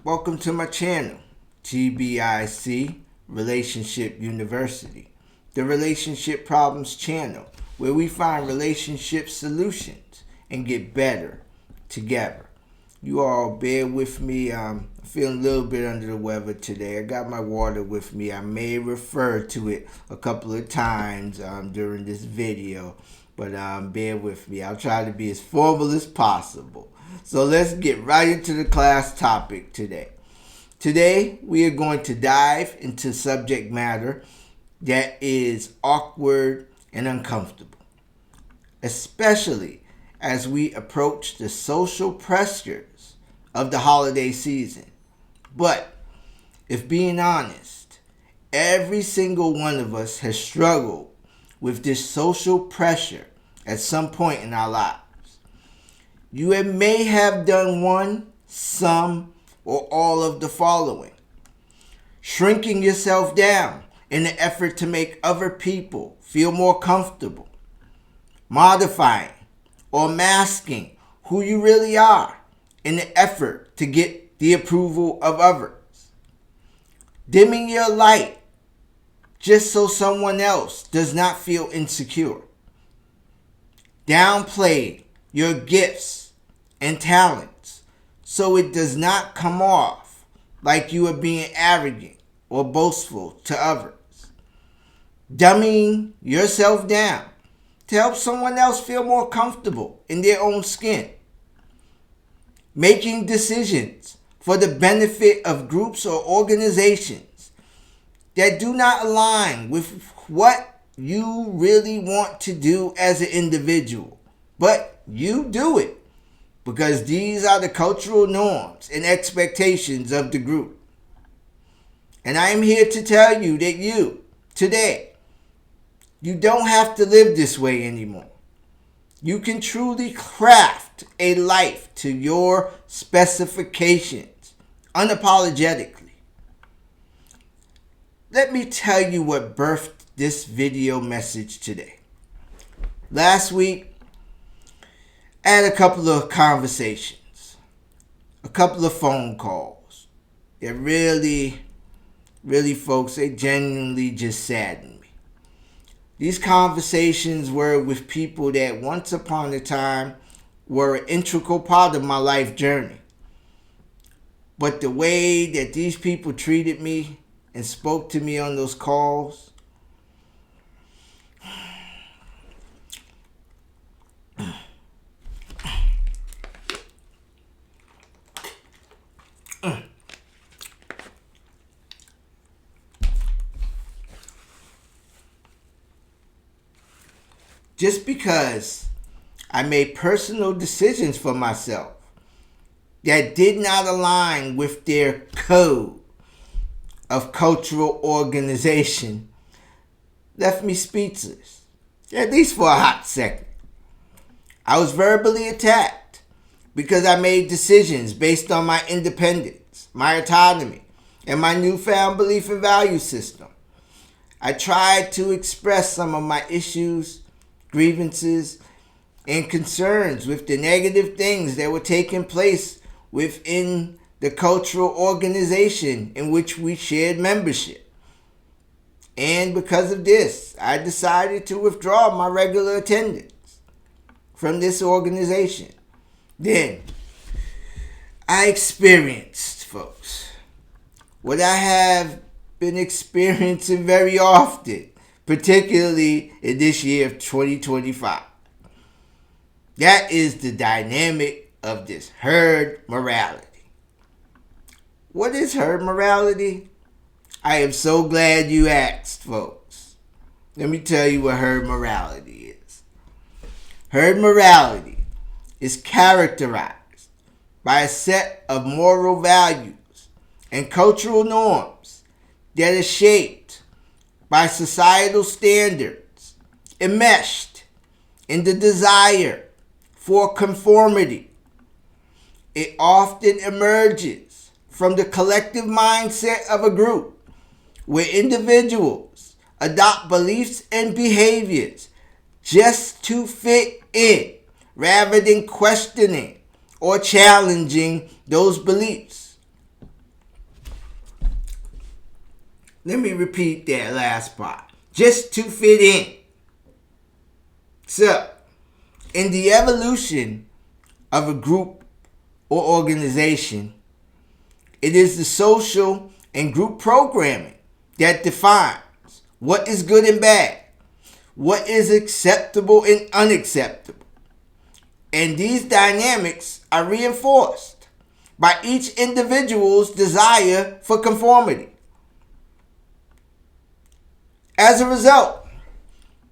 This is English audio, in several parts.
Welcome to my channel, TBIC Relationship University, the Relationship Problems channel, where we find relationship solutions and get better together. You all bear with me. I'm feeling a little bit under the weather today. I got my water with me. I may refer to it a couple of times during this video, but bear with me. I'll try to be as formal as possible. So let's get right into the class topic today. Today, we are going to dive into subject matter that is awkward and uncomfortable, especially as we approach the social pressures of the holiday season. But if being honest, every single one of us has struggled with this social pressure at some point in our lives. You may have done one, some, or all of the following. Shrinking yourself down in the effort to make other people feel more comfortable. Modifying or masking who you really are in the effort to get the approval of others. Dimming your light just so someone else does not feel insecure. Downplaying your gifts and talents so it does not come off like you are being arrogant or boastful to others. Dumbing yourself down to help someone else feel more comfortable in their own skin. Making decisions for the benefit of groups or organizations that do not align with what you really want to do as an individual, but you do it because these are the cultural norms and expectations of the group. And I am here to tell you that today, you don't have to live this way anymore. You can truly craft a life to your specifications, unapologetically. Let me tell you what birthed this video message today. Last week, I had a couple of conversations, a couple of phone calls that really, folks, they genuinely just saddened me. These conversations were with people that once upon a time were an integral part of my life journey. But the way that these people treated me and spoke to me on those calls, just because I made personal decisions for myself that did not align with their code of cultural organization left me speechless, at least for a hot second. I was verbally attacked because I made decisions based on my independence, my autonomy, and my newfound belief and value system. I tried to express some of my issues, grievances, and concerns with the negative things that were taking place within the cultural organization in which we shared membership. And because of this, I decided to withdraw my regular attendance from this organization. Then, I experienced, folks, what I have been experiencing very often, particularly in this year of 2025. That is the dynamic of this herd morality. What is herd morality? I am so glad you asked, folks. Let me tell you what herd morality is. Herd morality is characterized by a set of moral values and cultural norms that are shaped by societal standards, enmeshed in the desire for conformity. It often emerges from the collective mindset of a group where individuals adopt beliefs and behaviors just to fit in rather than questioning or challenging those beliefs. Let me repeat that last part. Just to fit in. So, in the evolution of a group or organization, it is the social and group programming that defines what is good and bad, what is acceptable and unacceptable. And these dynamics are reinforced by each individual's desire for conformity. As a result,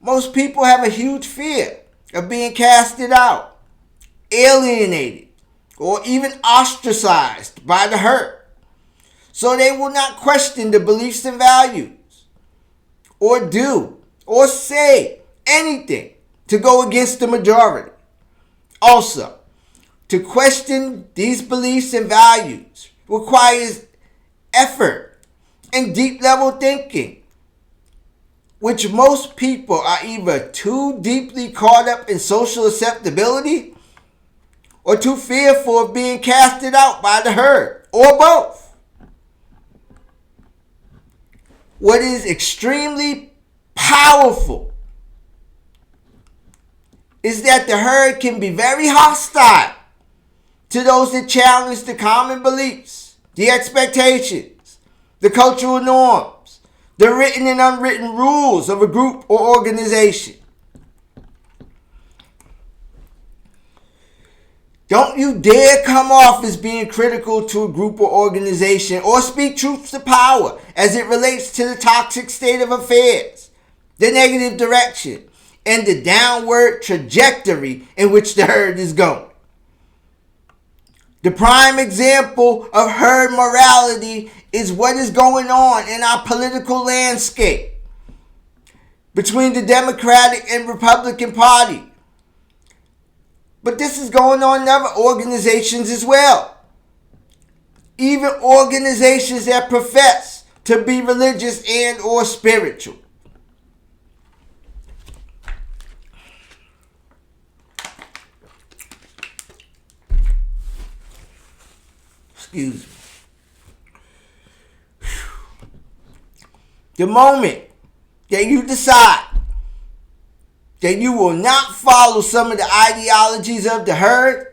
most people have a huge fear of being casted out, alienated, or even ostracized by the herd. So they will not question the beliefs and values, or do, or say anything to go against the majority. Also, to question these beliefs and values requires effort and deep level thinking, which most people are either too deeply caught up in social acceptability or too fearful of being casted out by the herd, or both. What is extremely powerful is that the herd can be very hostile to those that challenge the common beliefs, the expectations, the cultural norms, the written and unwritten rules of a group or organization. Don't you dare come off as being critical to a group or organization or speak truth to power as it relates to the toxic state of affairs, the negative direction, and the downward trajectory in which the herd is going. The prime example of herd morality is what is going on in our political landscape between the Democratic and Republican Party. But this is going on in other organizations as well. Even organizations that profess to be religious and or spiritual. Excuse me. The moment that you decide that you will not follow some of the ideologies of the herd,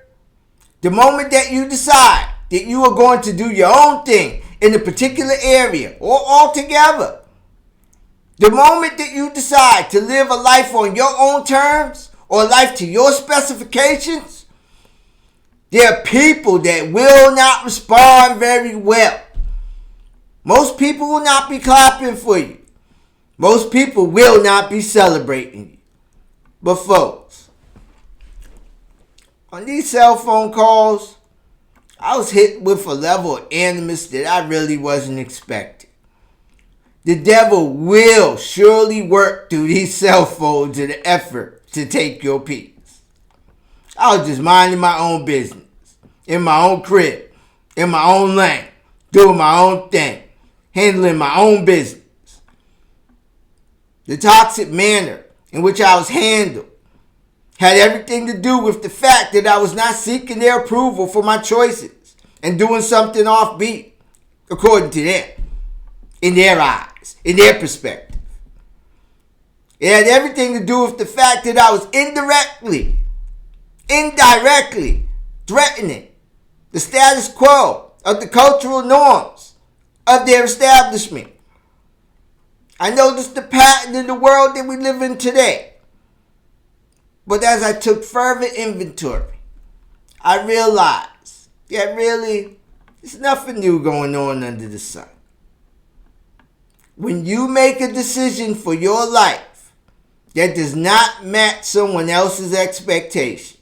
the moment that you decide that you are going to do your own thing in a particular area or altogether, the moment that you decide to live a life on your own terms or a life to your specifications, there are people that will not respond very well. Most people will not be clapping for you. Most people will not be celebrating you. But folks, on these cell phone calls, I was hit with a level of animus that I really wasn't expecting. The devil will surely work through these cell phones in an effort to take your peace. I was just minding my own business, in my own crib, in my own lane, doing my own thing, handling my own business. The toxic manner in which I was handled had everything to do with the fact that I was not seeking their approval for my choices and doing something offbeat, according to them, in their eyes, in their perspective. It had everything to do with the fact that I was indirectly threatening the status quo of the cultural norms of their establishment. I noticed the pattern in the world that we live in today. But as I took further inventory, I realized that really there's nothing new going on under the sun. When you make a decision for your life that does not match someone else's expectations,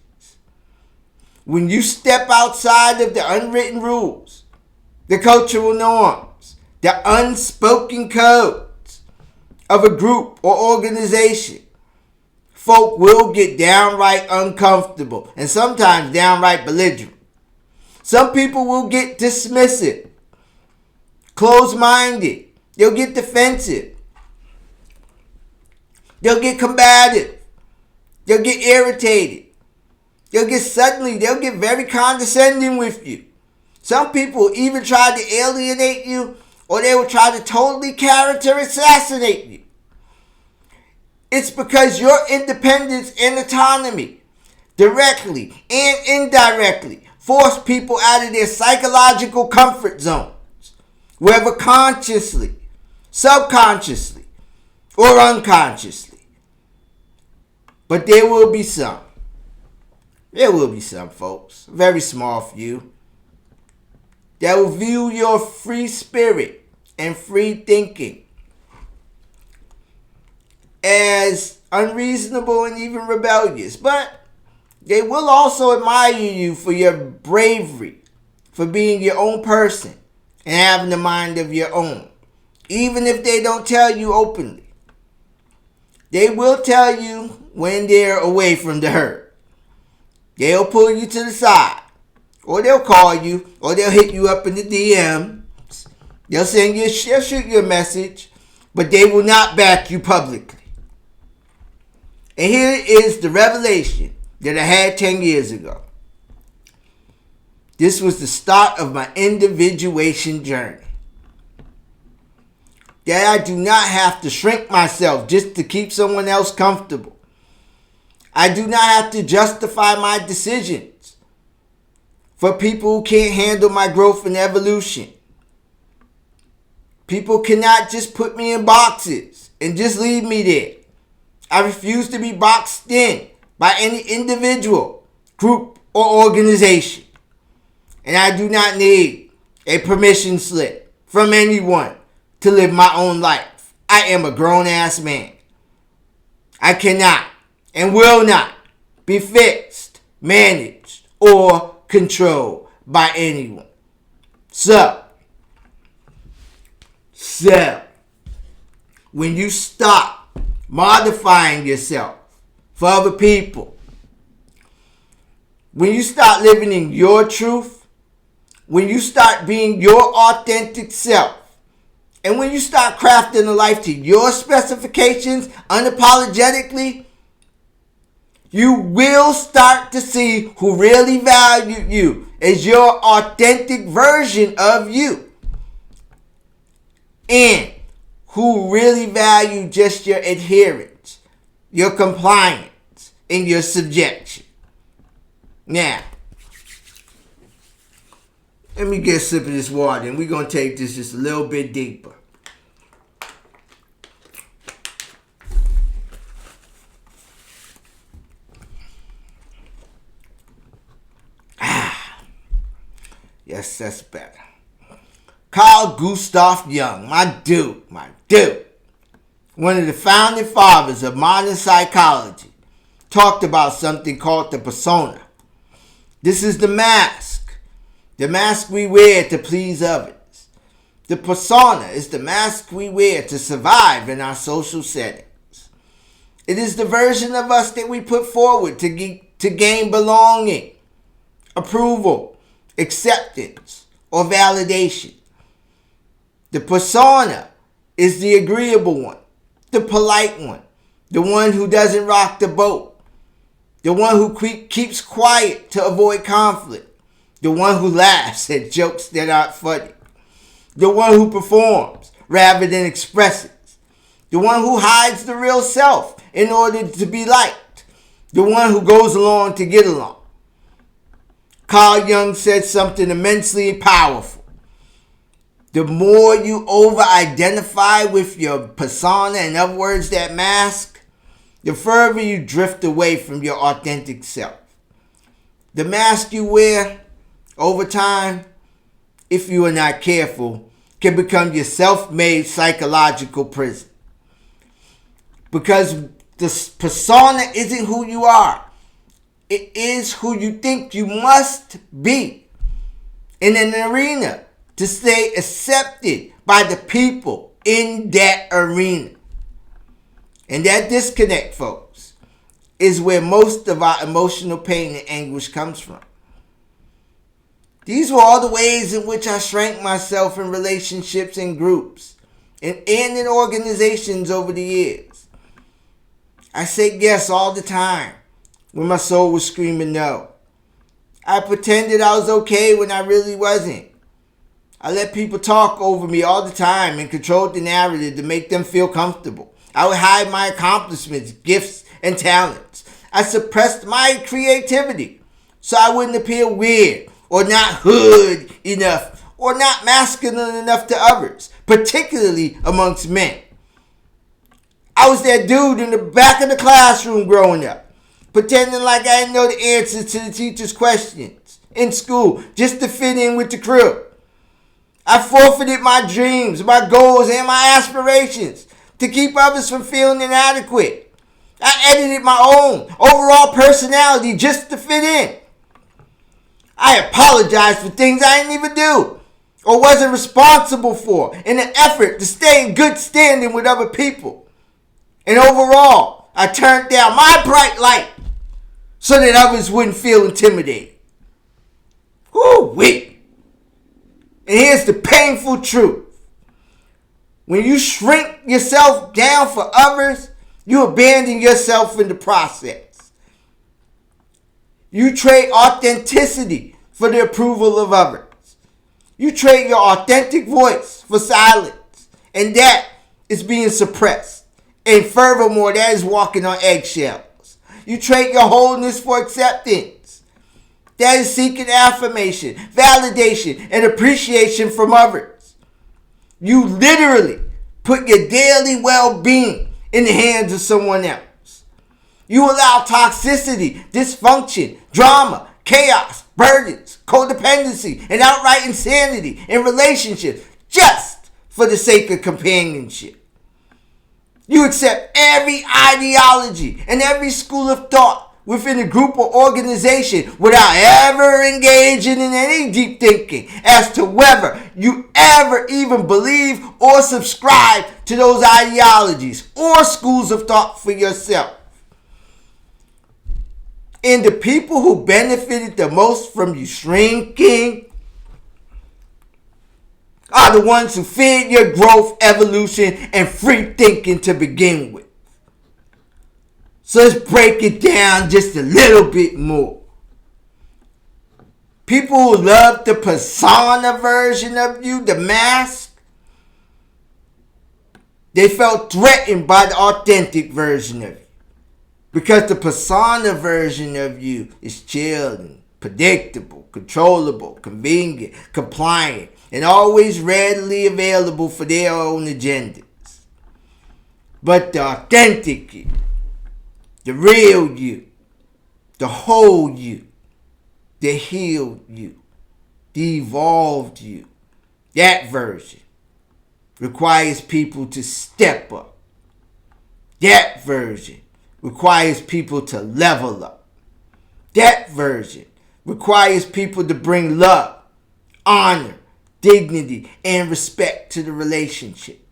when you step outside of the unwritten rules, the cultural norms, the unspoken code of a group or organization, folk will get downright uncomfortable and sometimes downright belligerent. Some people will get dismissive, closed-minded. They'll get defensive. They'll get combative. They'll get irritated. They'll get very condescending with you. Some people even try to alienate you or they will try to totally character assassinate you. It's because your independence and autonomy, directly and indirectly, force people out of their psychological comfort zones, whether consciously, subconsciously, or unconsciously. But there will be some. There will be some folks, a very small few, that will view your free spirit and free thinking as unreasonable and even rebellious. But they will also admire you for your bravery, for being your own person and having a mind of your own, even if they don't tell you openly. They will tell you when they're away from the herd. They'll pull you to the side, or they'll call you, or they'll hit you up in the DMs. They'll shoot you a message, but they will not back you publicly. And here is the revelation that I had 10 years ago. This was the start of my individuation journey. That I do not have to shrink myself just to keep someone else comfortable. I do not have to justify my decisions for people who can't handle my growth and evolution. People cannot just put me in boxes and just leave me there. I refuse to be boxed in by any individual, group, or organization. And I do not need a permission slip from anyone to live my own life. I am a grown-ass man. I cannot and will not be fixed, managed, or controlled by anyone. So, when you stop modifying yourself for other people, when you start living in your truth, when you start being your authentic self, and when you start crafting a life to your specifications unapologetically, you will start to see who really value you as your authentic version of you, and who really value just your adherence, your compliance, and your subjection. Now, let me get a sip of this water, and we're going to take this just a little bit deeper. Yes, that's better. Carl Gustav Jung, my dude. One of the founding fathers of modern psychology, talked about something called the persona. This is the mask we wear to please others. The persona is the mask we wear to survive in our social settings. It is the version of us that we put forward to gain belonging, approval, acceptance, or validation. The persona is the agreeable one, the polite one, the one who doesn't rock the boat, the one who keeps quiet to avoid conflict, the one who laughs at jokes that aren't funny, the one who performs rather than expresses, the one who hides the real self in order to be liked, the one who goes along to get along. Carl Jung said something immensely powerful. The more you over-identify with your persona, in other words, that mask, the further you drift away from your authentic self. The mask you wear over time, if you are not careful, can become your self-made psychological prison. Because the persona isn't who you are. It is who you think you must be in an arena to stay accepted by the people in that arena. And that disconnect, folks, is where most of our emotional pain and anguish comes from. These were all the ways in which I shrank myself in relationships and groups and in organizations over the years. I said yes all the time when my soul was screaming no. I pretended I was okay when I really wasn't. I let people talk over me all the time and control the narrative to make them feel comfortable. I would hide my accomplishments, gifts, and talents. I suppressed my creativity so I wouldn't appear weird or not hood enough or not masculine enough to others, particularly amongst men. I was that dude in the back of the classroom growing up, pretending like I didn't know the answers to the teacher's questions in school just to fit in with the crew. I forfeited my dreams, my goals, and my aspirations to keep others from feeling inadequate. I edited my own overall personality just to fit in. I apologized for things I didn't even do or wasn't responsible for in an effort to stay in good standing with other people. And overall, I turned down my bright light so that others wouldn't feel intimidated. Woo-wee. And here's the painful truth. When you shrink yourself down for others, you abandon yourself in the process. You trade authenticity for the approval of others. You trade your authentic voice for silence. And that is being suppressed. And furthermore, that is walking on eggshells. You trade your wholeness for acceptance. That is seeking affirmation, validation, and appreciation from others. You literally put your daily well-being in the hands of someone else. You allow toxicity, dysfunction, drama, chaos, burdens, codependency, and outright insanity in relationships just for the sake of companionship. You accept every ideology and every school of thought within a group or organization without ever engaging in any deep thinking as to whether you ever even believe or subscribe to those ideologies or schools of thought for yourself. And the people who benefited the most from you shrinking are the ones who feared your growth, evolution, and free thinking to begin with. So let's break it down just a little bit more. People who love the persona version of you, the mask, they felt threatened by the authentic version of you. Because the persona version of you is chilling, predictable, controllable, convenient, compliant, and always readily available for their own agendas. But the authentic you, the real you, the whole you, the healed you, the evolved you, that version requires people to step up. That version requires people to level up. That version requires people to bring love, honor, dignity, and respect to the relationship.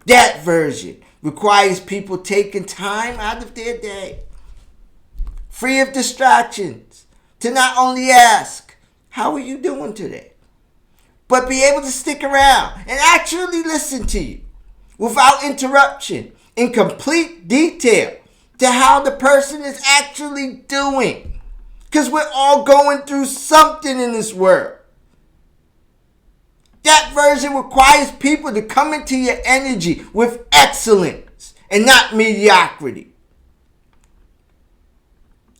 That version requires people taking time out of their day, free of distractions, to not only ask, how are you doing today? But be able to stick around and actually listen to you without interruption, in complete detail, to how the person is actually doing. Because we're all going through something in this world. That version requires people to come into your energy with excellence and not mediocrity.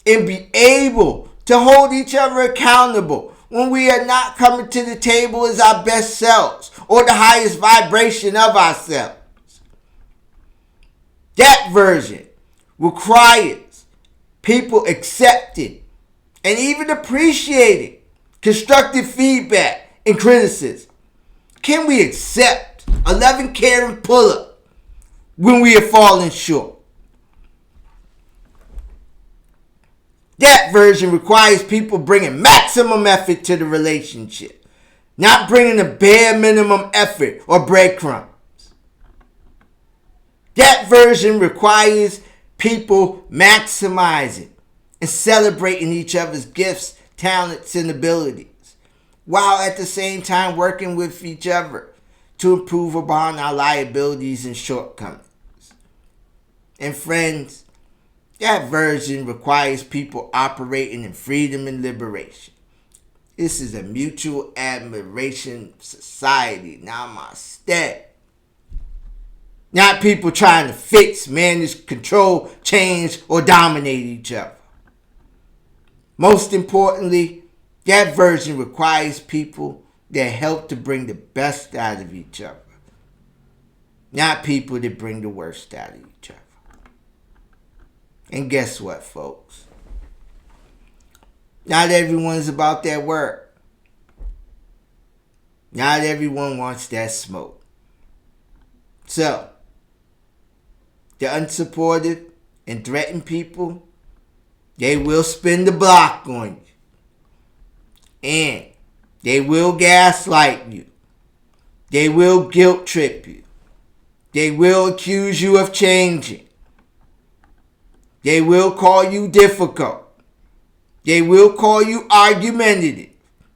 And be able to hold each other accountable when we are not coming to the table as our best selves or the highest vibration of ourselves. That version requires people accepting and even appreciating constructive feedback and criticism. Can we accept a loving, caring pull-up when we are falling short? That version requires people bringing maximum effort to the relationship, not bringing a bare minimum effort or breadcrumbs. That version requires people maximizing and celebrating each other's gifts, talents, and abilities, while at the same time working with each other to improve upon our liabilities and shortcomings. And friends, that version requires people operating in freedom and liberation, This is a mutual admiration society. Namaste. Not people trying to fix, manage, control, change, or dominate each other. Most importantly, that version requires people that help to bring the best out of each other. Not people that bring the worst out of each other. And guess what, folks? Not everyone's about that work. Not everyone wants that smoke. So, the unsupportive and threatened people, they will spin the block on you. And they will gaslight you. They will guilt trip you. They will accuse you of changing. They will call you difficult. They will call you argumentative.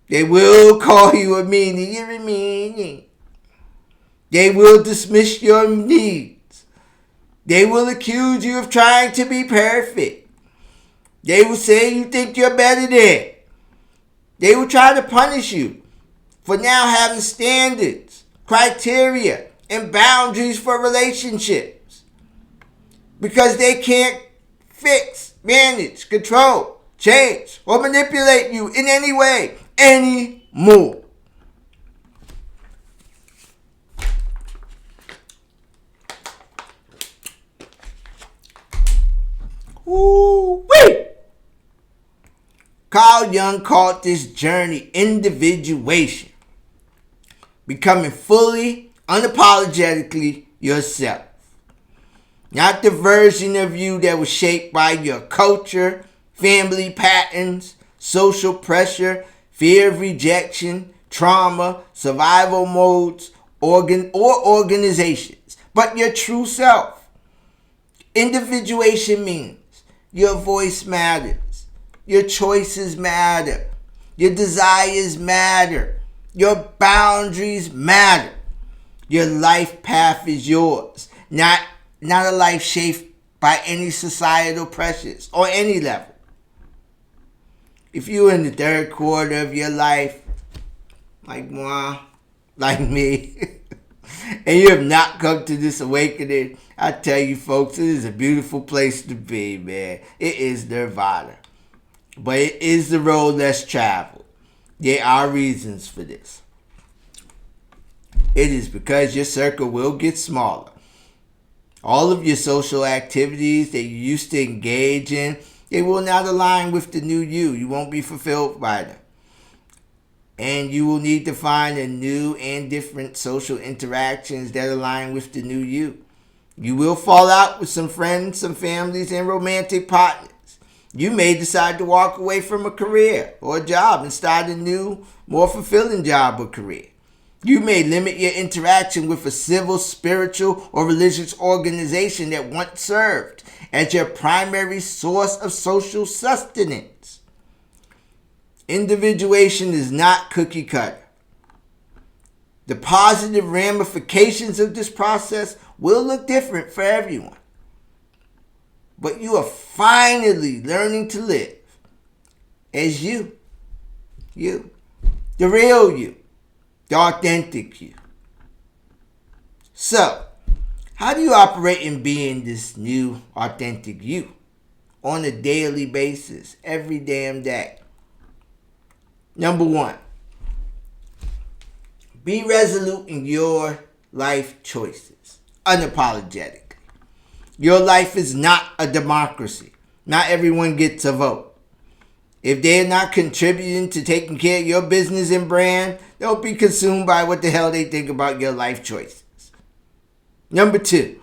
They will call you a meanie. You're a meanie. They will dismiss your needs. They will accuse you of trying to be perfect. They will say you think you're better than. They will try to punish you for now having standards, criteria, and boundaries for relationships. Because they can't fix, manage, control, change, or manipulate you in any way anymore. Woo-wee! Carl Jung called this journey individuation. Becoming fully, unapologetically yourself. Not the version of you that was shaped by your culture, family patterns, social pressure, fear of rejection, trauma, survival modes, or organizations, but your true self. Individuation means your voice matters, your choices matter, your desires matter, your boundaries matter. Your life path is yours, not a life shaped by any societal pressures or any level. If you're in the third quarter of your life, like moi, like me, and you have not come to this awakening, I tell you folks, it is a beautiful place to be, man. It is nirvana. But it is the road less traveled. There are reasons for this. It is because your circle will get smaller. All of your social activities that you used to engage in, they will not align with the new you. You won't be fulfilled by them. And you will need to find a new and different social interactions that align with the new you. You will fall out with some friends, some families, and romantic partners. You may decide to walk away from a career or a job and start a new, more fulfilling job or career. You may limit your interaction with a civil, spiritual, or religious organization that once served as your primary source of social sustenance. Individuation is not cookie cutter. The positive ramifications of this process will look different for everyone. But you are finally learning to live as you, the real you, the authentic you. So, how do you operate in being this new, authentic you on a daily basis, every damn day? Number one, be resolute in your life choices, unapologetically. Your life is not a democracy. Not everyone gets a vote. If they're not contributing to taking care of your business and brand, don't be consumed by what the hell they think about your life choices. Number two,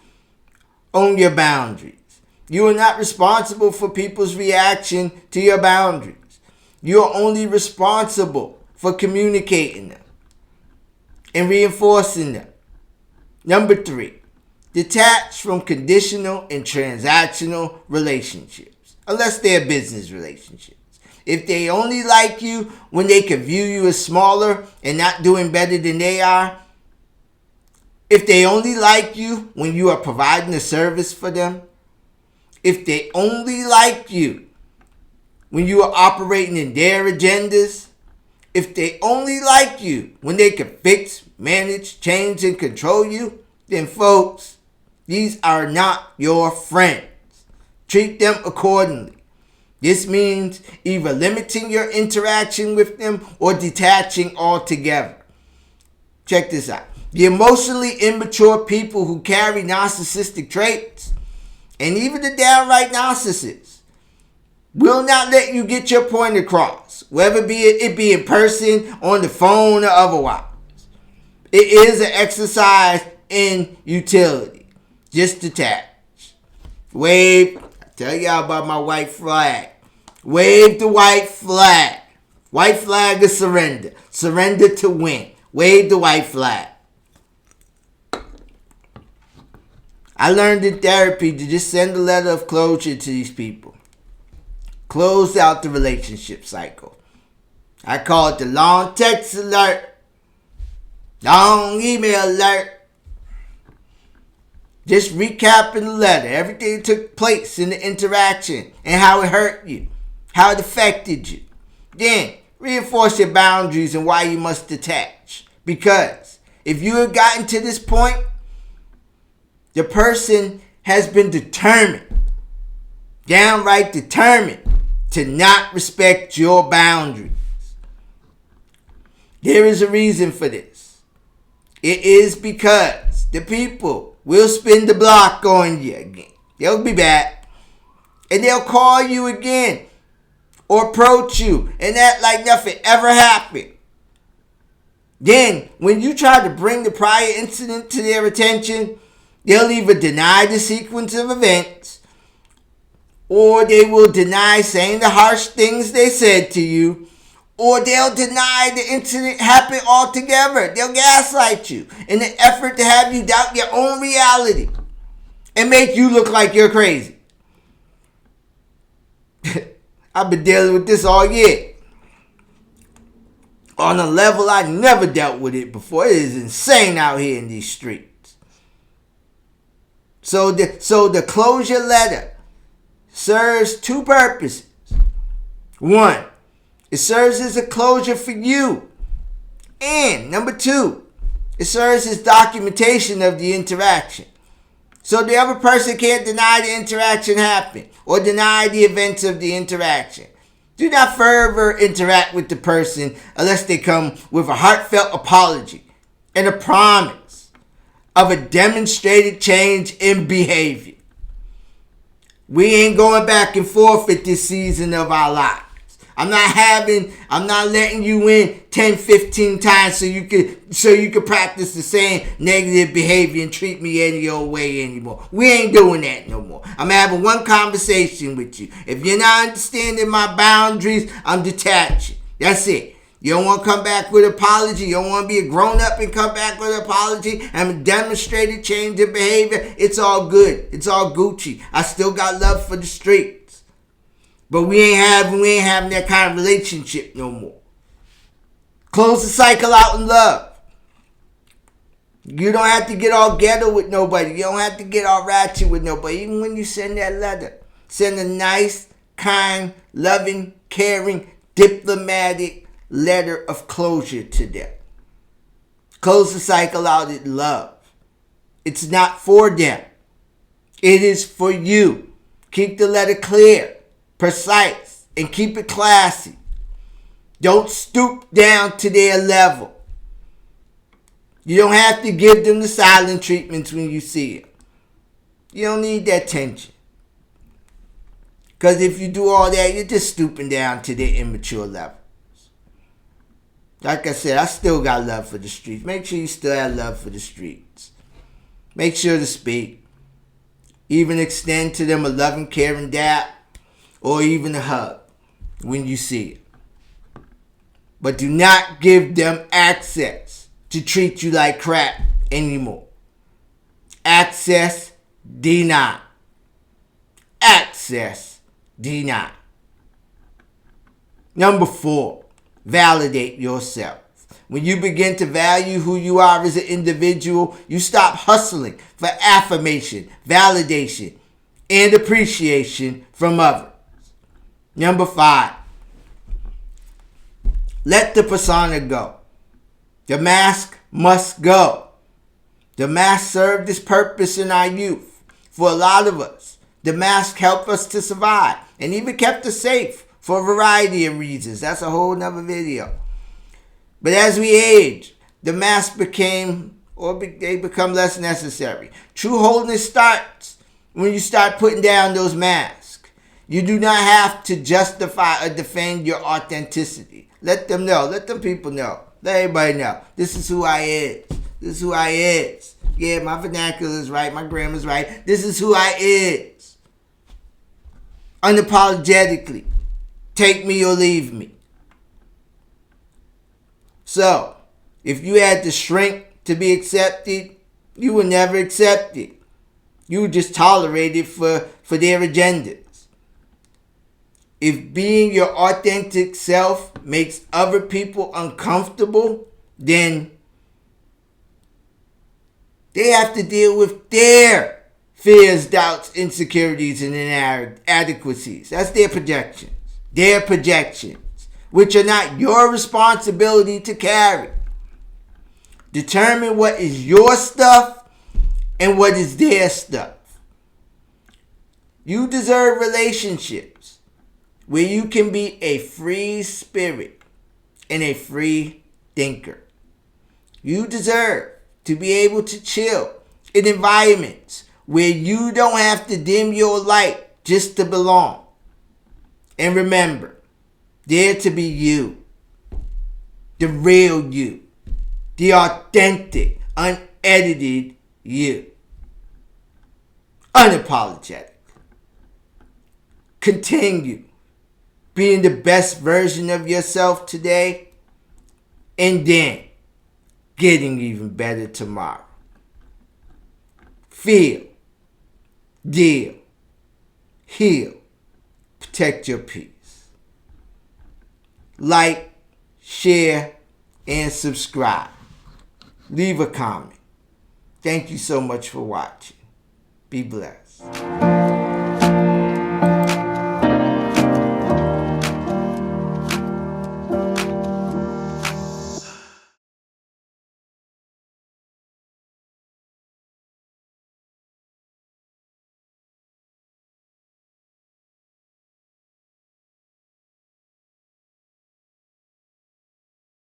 own your boundaries. You are not responsible for people's reaction to your boundaries. You are only responsible for communicating them and reinforcing them. Number three, detach from conditional and transactional relationships, unless they're business relationships. If they only like you when they can view you as smaller and not doing better than they are, if they only like you when you are providing a service for them, if they only like you when you are operating in their agendas, If they only like you when they can fix, manage, change, and control you, then folks, these are not your friends. Treat them accordingly. This means either limiting your interaction with them or detaching altogether. Check this out. The emotionally immature people who carry narcissistic traits, and even the downright narcissists, will not let you get your point across, whether it be in person, on the phone, or otherwise. It is an exercise in utility. Just detach. Wave. I tell y'all about my white flag. Wave the white flag. White flag is surrender. Surrender to win. Wave the white flag. I learned in therapy to just send a letter of closure to these people. Close out the relationship cycle. I call it the long text alert, long email alert. Just recapping the letter, everything that took place in the interaction and how it hurt you, how it affected you. Then reinforce your boundaries and why you must detach. Because if you have gotten to this point, the person has been determined, downright determined, to not respect your boundaries. There is a reason for this. It is because the people will spin the block on you again. They'll be back. And they'll call you again or approach you and act like nothing ever happened. Then, when you try to bring the prior incident to their attention, they'll either deny the sequence of events, or they will deny saying the harsh things they said to you, or they'll deny the incident happened altogether. They'll gaslight you in an effort to have you doubt your own reality and make you look like you're crazy. I've been dealing with this all year. On a level I never dealt with it before. It is insane out here in these streets. So the closure letter serves two purposes. One, it serves as a closure for you. And number two, it serves as documentation of the interaction. So the other person can't deny the interaction happened or deny the events of the interaction. Do not further interact with the person unless they come with a heartfelt apology and a promise of a demonstrated change in behavior. We ain't going back and forth at this season of our lives. I'm not letting you in 10, 15 times so you could practice the same negative behavior and treat me any old way anymore. We ain't doing that no more. I'm having one conversation with you. If you're not understanding my boundaries, I'm detaching. That's it. You don't want to come back with an apology. You don't want to be a grown-up and come back with an apology and demonstrate a change in behavior. It's all good. It's all Gucci. I still got love for the streets. But we ain't having that kind of relationship no more. Close the cycle out in love. You don't have to get all ghetto with nobody. You don't have to get all ratchet with nobody. Even when you send that letter, send a nice, kind, loving, caring, diplomatic letter of closure to them. Close the cycle out in love. It's not for them. It is for you. Keep the letter clear, precise, and keep it classy. Don't stoop down to their level. You don't have to give them the silent treatments when you see it. You don't need that tension. Because if you do all that, you're just stooping down to their immature level. Like I said, I still got love for the streets. Make sure you still have love for the streets. Make sure to speak. Even extend to them a loving, caring dap or even a hug when you see it. But do not give them access to treat you like crap anymore. Access denied. Access denied. Number 4, validate yourself. When you begin to value who you are as an individual, you stop hustling for affirmation, validation, and appreciation from others. Number 5, Let the persona go. The mask must go. The mask served its purpose in our youth. For a lot of us, the mask helped us to survive and even kept us safe for a variety of reasons. That's a whole nother video. But as we age, the mask they become less necessary. True holiness starts when you start putting down those masks. You do not have to justify or defend your authenticity. Let them know. Let them people know. Let everybody know. This is who I is. This is who I is. Yeah, my vernacular is right. My grammar's right. This is who I is. Unapologetically. Take me or leave me. So, if you had to shrink to be accepted, you were never accepted. You were just tolerated for their agendas. If being your authentic self makes other people uncomfortable, then they have to deal with their fears, doubts, insecurities, and inadequacies. That's their projections. Their projections, which are not your responsibility to carry. Determine what is your stuff and what is their stuff. You deserve relationships where you can be a free spirit and a free thinker. You deserve to be able to chill in environments where you don't have to dim your light just to belong. And remember, dare to be you, the real you, the authentic, unedited you. Unapologetic. Continue being the best version of yourself today, and then getting even better tomorrow. Feel, deal, heal, protect your peace. Like, share, and subscribe. Leave a comment. Thank you so much for watching. Be blessed.